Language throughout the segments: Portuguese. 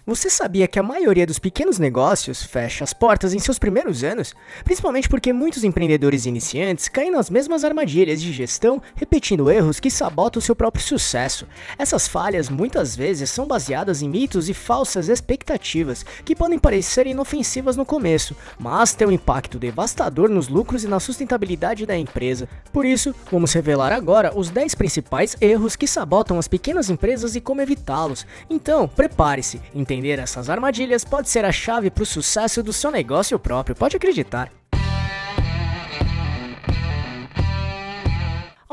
Você sabia que a maioria dos pequenos negócios fecha as portas em seus primeiros anos? Principalmente porque muitos empreendedores iniciantes caem nas mesmas armadilhas de gestão, repetindo erros que sabotam seu próprio sucesso. Essas falhas muitas vezes são baseadas em mitos e falsas expectativas, que podem parecer inofensivas no começo, mas têm um impacto devastador nos lucros e na sustentabilidade da empresa. Por isso, vamos revelar agora os 10 principais erros que sabotam as pequenas empresas e como evitá-los. Então, prepare-se! Entender essas armadilhas pode ser a chave para o sucesso do seu negócio próprio, pode acreditar.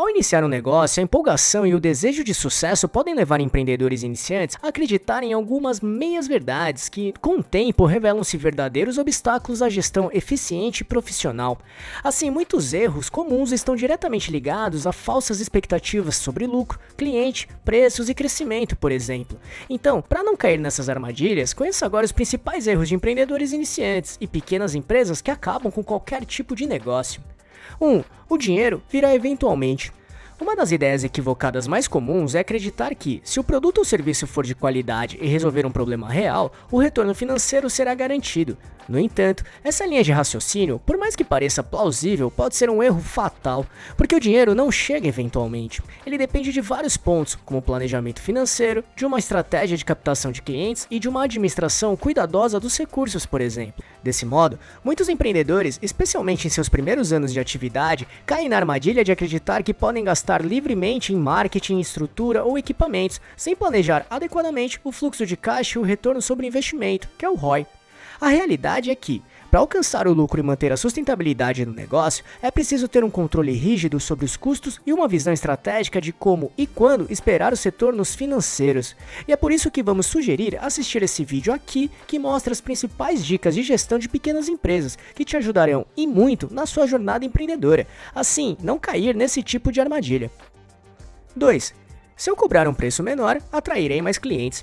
Ao iniciar um negócio, a empolgação e o desejo de sucesso podem levar empreendedores iniciantes a acreditar em algumas meias-verdades que, com o tempo, revelam-se verdadeiros obstáculos à gestão eficiente e profissional. Assim, muitos erros comuns estão diretamente ligados a falsas expectativas sobre lucro, cliente, preços e crescimento, por exemplo. Então, para não cair nessas armadilhas, conheça agora os principais erros de empreendedores iniciantes e pequenas empresas que acabam com qualquer tipo de negócio. 1. O dinheiro virá eventualmente. Uma das ideias equivocadas mais comuns é acreditar que, se o produto ou serviço for de qualidade e resolver um problema real, o retorno financeiro será garantido. No entanto, essa linha de raciocínio, por mais que pareça plausível, pode ser um erro fatal, porque o dinheiro não chega eventualmente. Ele depende de vários pontos, como planejamento financeiro, de uma estratégia de captação de clientes e de uma administração cuidadosa dos recursos, por exemplo. Desse modo, muitos empreendedores, especialmente em seus primeiros anos de atividade, caem na armadilha de acreditar que podem gastar livremente em marketing, estrutura ou equipamentos, sem planejar adequadamente o fluxo de caixa e o retorno sobre investimento, que é o ROI. A realidade é que, para alcançar o lucro e manter a sustentabilidade do negócio, é preciso ter um controle rígido sobre os custos e uma visão estratégica de como e quando esperar os retornos financeiros. E é por isso que vamos sugerir assistir esse vídeo aqui, que mostra as principais dicas de gestão de pequenas empresas, que te ajudarão e muito na sua jornada empreendedora. Assim, não cair nesse tipo de armadilha. 2. Se eu cobrar um preço menor, atrairei mais clientes.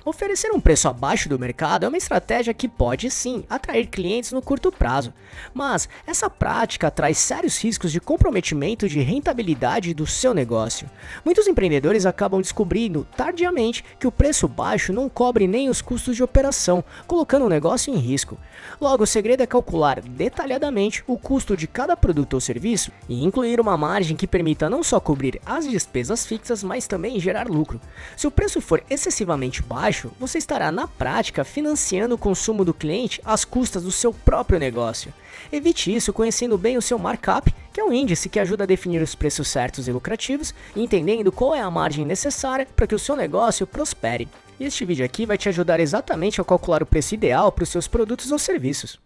Oferecer um preço abaixo do mercado é uma estratégia que pode sim atrair clientes no curto prazo, mas essa prática traz sérios riscos de comprometimento de rentabilidade do seu negócio. Muitos empreendedores acabam descobrindo tardiamente que o preço baixo não cobre nem os custos de operação, colocando o negócio em risco. Logo, o segredo é calcular detalhadamente o custo de cada produto ou serviço e incluir uma margem que permita não só cobrir as despesas fixas, mas também gerar lucro. Se o preço for excessivamente baixo, você estará na prática financiando o consumo do cliente às custas do seu próprio negócio. Evite isso conhecendo bem o seu markup, que é um índice que ajuda a definir os preços certos e lucrativos, e entendendo qual é a margem necessária para que o seu negócio prospere. E este vídeo aqui vai te ajudar exatamente a calcular o preço ideal para os seus produtos ou serviços.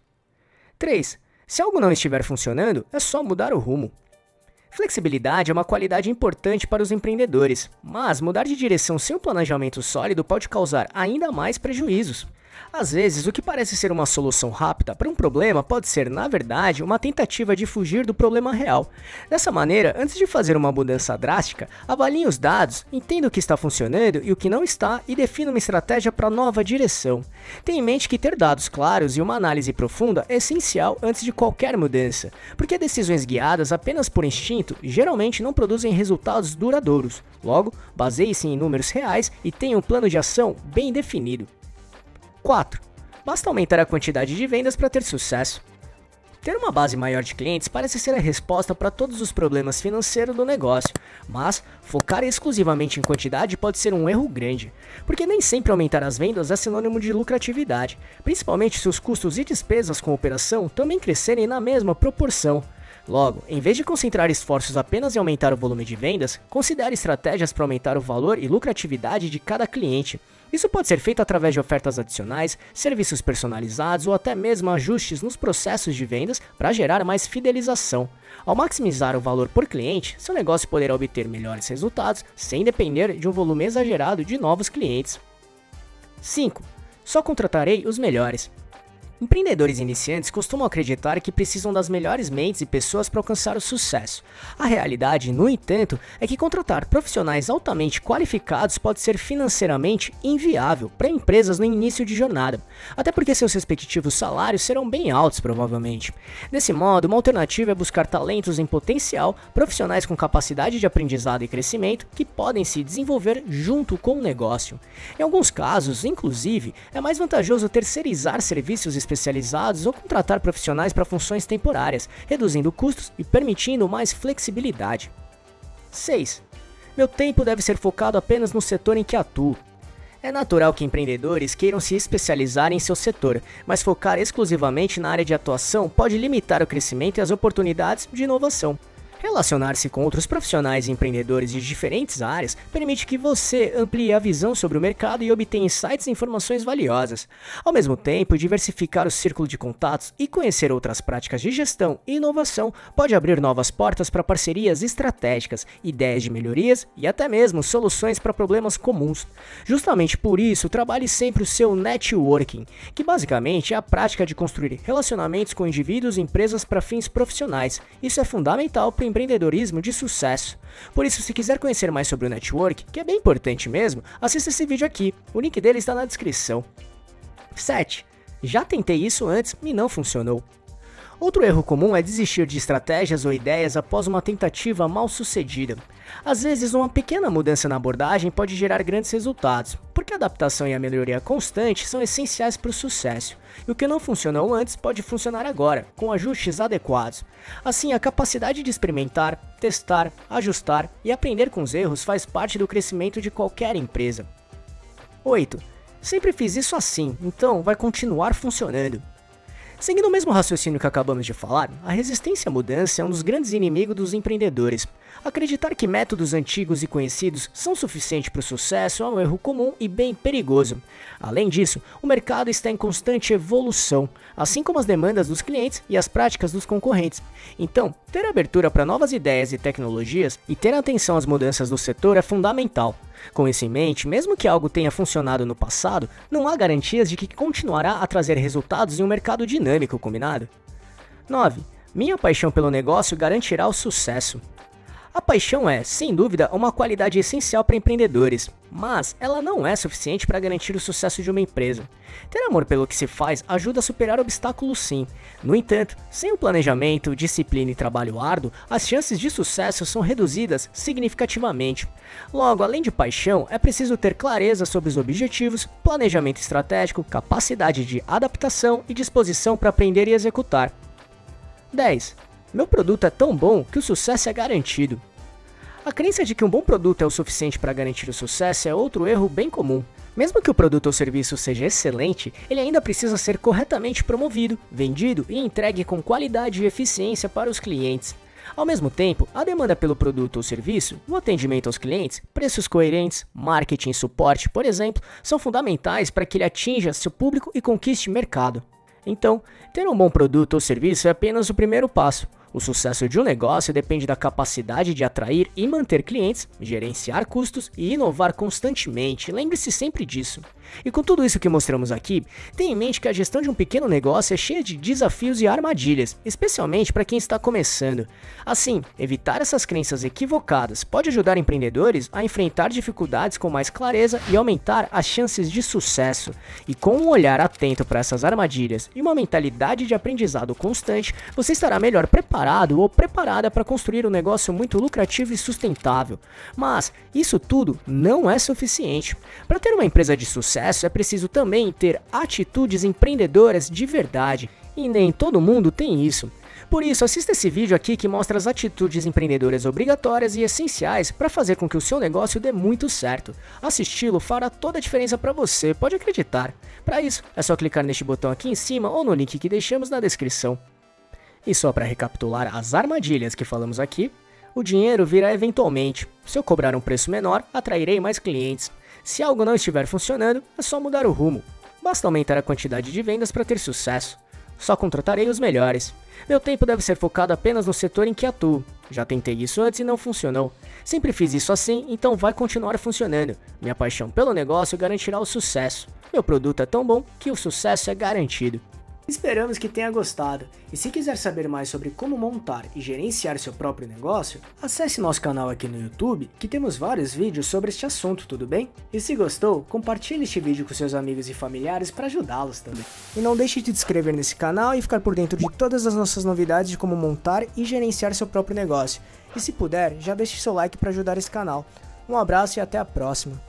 3. Se algo não estiver funcionando, é só mudar o rumo. Flexibilidade é uma qualidade importante para os empreendedores, mas mudar de direção sem um planejamento sólido pode causar ainda mais prejuízos. Às vezes, o que parece ser uma solução rápida para um problema pode ser, na verdade, uma tentativa de fugir do problema real. Dessa maneira, antes de fazer uma mudança drástica, avalie os dados, entenda o que está funcionando e o que não está e defina uma estratégia para a nova direção. Tenha em mente que ter dados claros e uma análise profunda é essencial antes de qualquer mudança, porque decisões guiadas apenas por instinto geralmente não produzem resultados duradouros. Logo, baseie-se em números reais e tenha um plano de ação bem definido. 4. Basta aumentar a quantidade de vendas para ter sucesso. Ter uma base maior de clientes parece ser a resposta para todos os problemas financeiros do negócio, mas focar exclusivamente em quantidade pode ser um erro grande, porque nem sempre aumentar as vendas é sinônimo de lucratividade, principalmente se os custos e despesas com a operação também crescerem na mesma proporção. Logo, em vez de concentrar esforços apenas em aumentar o volume de vendas, considere estratégias para aumentar o valor e lucratividade de cada cliente. Isso pode ser feito através de ofertas adicionais, serviços personalizados ou até mesmo ajustes nos processos de vendas para gerar mais fidelização. Ao maximizar o valor por cliente, seu negócio poderá obter melhores resultados sem depender de um volume exagerado de novos clientes. 5. Só contratarei os melhores. Empreendedores iniciantes costumam acreditar que precisam das melhores mentes e pessoas para alcançar o sucesso. A realidade, no entanto, é que contratar profissionais altamente qualificados pode ser financeiramente inviável para empresas no início de jornada, até porque seus respectivos salários serão bem altos provavelmente. Desse modo, uma alternativa é buscar talentos em potencial, profissionais com capacidade de aprendizado e crescimento que podem se desenvolver junto com o negócio. Em alguns casos, inclusive, é mais vantajoso terceirizar serviços especializados ou contratar profissionais para funções temporárias, reduzindo custos e permitindo mais flexibilidade. 6. Meu tempo deve ser focado apenas no setor em que atuo. É natural que empreendedores queiram se especializar em seu setor, mas focar exclusivamente na área de atuação pode limitar o crescimento e as oportunidades de inovação. Relacionar-se com outros profissionais e empreendedores de diferentes áreas permite que você amplie a visão sobre o mercado e obtenha insights e informações valiosas. Ao mesmo tempo, diversificar o círculo de contatos e conhecer outras práticas de gestão e inovação pode abrir novas portas para parcerias estratégicas, ideias de melhorias e até mesmo soluções para problemas comuns. Justamente por isso, trabalhe sempre o seu networking, que basicamente é a prática de construir relacionamentos com indivíduos e empresas para fins profissionais. Isso é fundamental para empreendedorismo de sucesso. Por isso, se quiser conhecer mais sobre o network, que é bem importante mesmo, assista esse vídeo aqui, o link dele está na descrição. 7. Já tentei isso antes e não funcionou. Outro erro comum é desistir de estratégias ou ideias após uma tentativa mal sucedida. Às vezes, uma pequena mudança na abordagem pode gerar grandes resultados, porque a adaptação e a melhoria constante são essenciais para o sucesso, e o que não funcionou antes pode funcionar agora, com ajustes adequados. Assim, a capacidade de experimentar, testar, ajustar e aprender com os erros faz parte do crescimento de qualquer empresa. 8. Sempre fiz isso assim, então vai continuar funcionando. Seguindo o mesmo raciocínio que acabamos de falar, a resistência à mudança é um dos grandes inimigos dos empreendedores. Acreditar que métodos antigos e conhecidos são suficientes para o sucesso é um erro comum e bem perigoso. Além disso, o mercado está em constante evolução, assim como as demandas dos clientes e as práticas dos concorrentes. Então, ter abertura para novas ideias e tecnologias e ter atenção às mudanças do setor é fundamental. Com isso em mente, mesmo que algo tenha funcionado no passado, não há garantias de que continuará a trazer resultados em um mercado dinâmico, combinado? 9. Minha paixão pelo negócio garantirá o sucesso. A paixão é, sem dúvida, uma qualidade essencial para empreendedores, mas ela não é suficiente para garantir o sucesso de uma empresa. Ter amor pelo que se faz ajuda a superar obstáculos sim. No entanto, sem o planejamento, disciplina e trabalho árduo, as chances de sucesso são reduzidas significativamente. Logo, além de paixão, é preciso ter clareza sobre os objetivos, planejamento estratégico, capacidade de adaptação e disposição para aprender e executar. 10. Meu produto é tão bom que o sucesso é garantido. A crença de que um bom produto é o suficiente para garantir o sucesso é outro erro bem comum. Mesmo que o produto ou serviço seja excelente, ele ainda precisa ser corretamente promovido, vendido e entregue com qualidade e eficiência para os clientes. Ao mesmo tempo, a demanda pelo produto ou serviço, o atendimento aos clientes, preços coerentes, marketing e suporte, por exemplo, são fundamentais para que ele atinja seu público e conquiste mercado. Então, ter um bom produto ou serviço é apenas o primeiro passo. O sucesso de um negócio depende da capacidade de atrair e manter clientes, gerenciar custos e inovar constantemente, lembre-se sempre disso. E com tudo isso que mostramos aqui, tenha em mente que a gestão de um pequeno negócio é cheia de desafios e armadilhas, especialmente para quem está começando. Assim, evitar essas crenças equivocadas pode ajudar empreendedores a enfrentar dificuldades com mais clareza e aumentar as chances de sucesso. E com um olhar atento para essas armadilhas e uma mentalidade de aprendizado constante, você estará melhor preparado ou preparada para construir um negócio muito lucrativo e sustentável. Mas isso tudo não é suficiente. Para ter uma empresa de sucesso, é preciso também ter atitudes empreendedoras de verdade, e nem todo mundo tem isso. Por isso, assista esse vídeo aqui que mostra as atitudes empreendedoras obrigatórias e essenciais para fazer com que o seu negócio dê muito certo. Assisti-lo fará toda a diferença para você, pode acreditar. Para isso, é só clicar neste botão aqui em cima ou no link que deixamos na descrição. E só para recapitular as armadilhas que falamos aqui, o dinheiro virá eventualmente. Se eu cobrar um preço menor, atrairei mais clientes. Se algo não estiver funcionando, é só mudar o rumo. Basta aumentar a quantidade de vendas para ter sucesso. Só contratarei os melhores. Meu tempo deve ser focado apenas no setor em que atuo. Já tentei isso antes e não funcionou. Sempre fiz isso assim, então vai continuar funcionando. Minha paixão pelo negócio garantirá o sucesso. Meu produto é tão bom que o sucesso é garantido. Esperamos que tenha gostado, e se quiser saber mais sobre como montar e gerenciar seu próprio negócio, acesse nosso canal aqui no YouTube, que temos vários vídeos sobre este assunto, tudo bem? E se gostou, compartilhe este vídeo com seus amigos e familiares para ajudá-los também. E não deixe de se inscrever nesse canal e ficar por dentro de todas as nossas novidades de como montar e gerenciar seu próprio negócio. E se puder, já deixe seu like para ajudar esse canal. Um abraço e até a próxima.